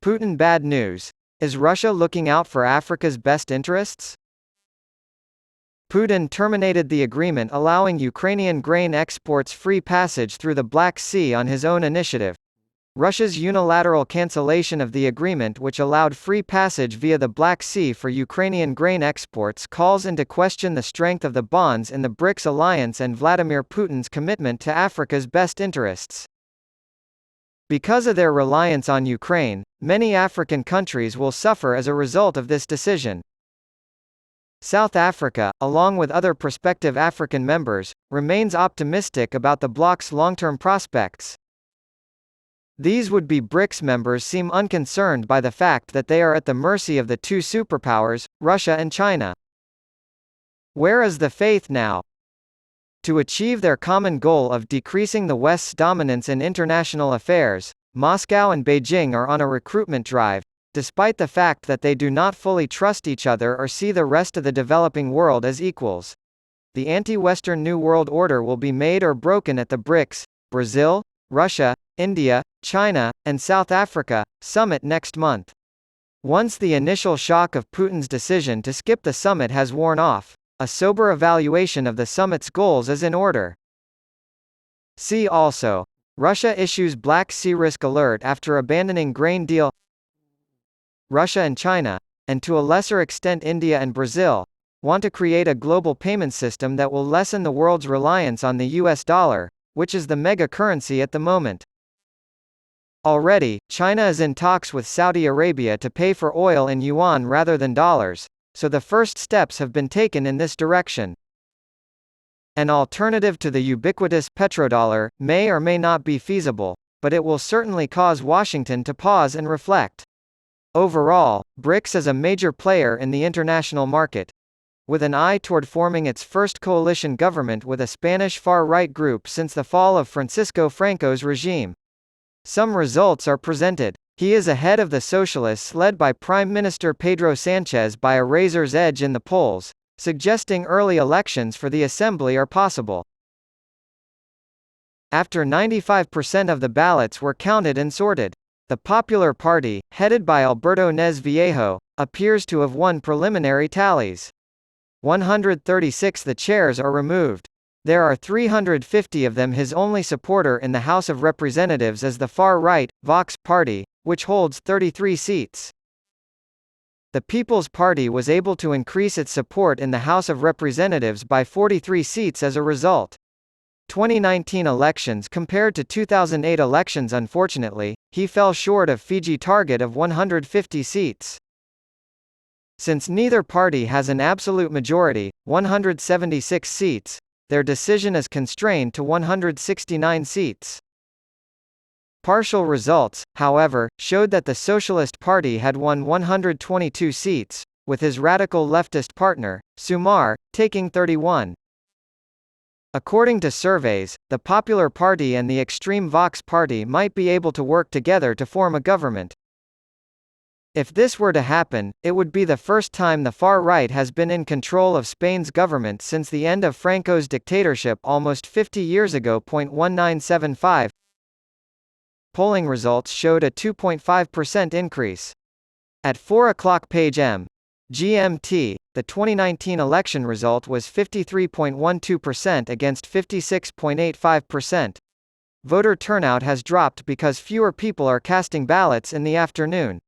Putin bad news. Is Russia looking out for Africa's best interests? Putin terminated the agreement allowing Ukrainian grain exports free passage through the Black Sea on his own initiative. Russia's unilateral cancellation of the agreement, which allowed free passage via the Black Sea for Ukrainian grain exports, calls into question the strength of the bonds in the BRICS alliance and Vladimir Putin's commitment to Africa's best interests. Because of their reliance on Ukraine, many African countries will suffer as a result of this decision. South Africa, along with other prospective African members, remains optimistic about the bloc's long-term prospects. These would-be BRICS members seem unconcerned by the fact that they are at the mercy of the two superpowers, Russia and China. Where is the faith now? To achieve their common goal of decreasing the West's dominance in international affairs, Moscow and Beijing are on a recruitment drive, despite the fact that they do not fully trust each other or see the rest of the developing world as equals. The anti-Western New World Order will be made or broken at the BRICS, Brazil, Russia, India, China, and South Africa summit next month. Once the initial shock of Putin's decision to skip the summit has worn off, a sober evaluation of the summit's goals is in order. See also: Russia issues Black Sea risk alert after abandoning grain deal. Russia and China, and to a lesser extent India and Brazil, want to create a global payment system that will lessen the world's reliance on the US dollar, which is the mega currency at the moment. Already, China is in talks with Saudi Arabia to pay for oil in yuan rather than dollars, so the first steps have been taken in this direction. An alternative to the ubiquitous petrodollar may or may not be feasible, but it will certainly cause Washington to pause and reflect. Overall, BRICS is a major player in the international market, with an eye toward forming its first coalition government with a Spanish far-right group since the fall of Francisco Franco's regime. Some results are presented. He is ahead of the socialists led by Prime Minister Pedro Sanchez by a razor's edge in the polls, suggesting early elections for the assembly are possible. After 95% of the ballots were counted and sorted, the Popular Party, headed by Alberto Nes Viejo, appears to have won preliminary tallies. 136 the chairs are removed. There are 350 of them. His only supporter in the House of Representatives is the far-right, Vox Party, which holds 33 seats. The People's Party was able to increase its support in the House of Representatives by 43 seats as a result. 2019 elections compared to 2008 elections. Unfortunately, he fell short of Fiji target of 150 seats. Since neither party has an absolute majority, 176 seats, their decision is constrained to 169 seats. Partial results, however, showed that the Socialist Party had won 122 seats, with his radical leftist partner, Sumar, taking 31. According to surveys, the Popular Party and the extreme Vox Party might be able to work together to form a government. If this were to happen, it would be the first time the far right has been in control of Spain's government since the end of Franco's dictatorship almost 50 years ago. 1975 Polling results showed a 2.5% increase. At 4 o'clock page M. GMT, the 2019 election result was 53.12% against 56.85%. Voter turnout has dropped because fewer people are casting ballots in the afternoon.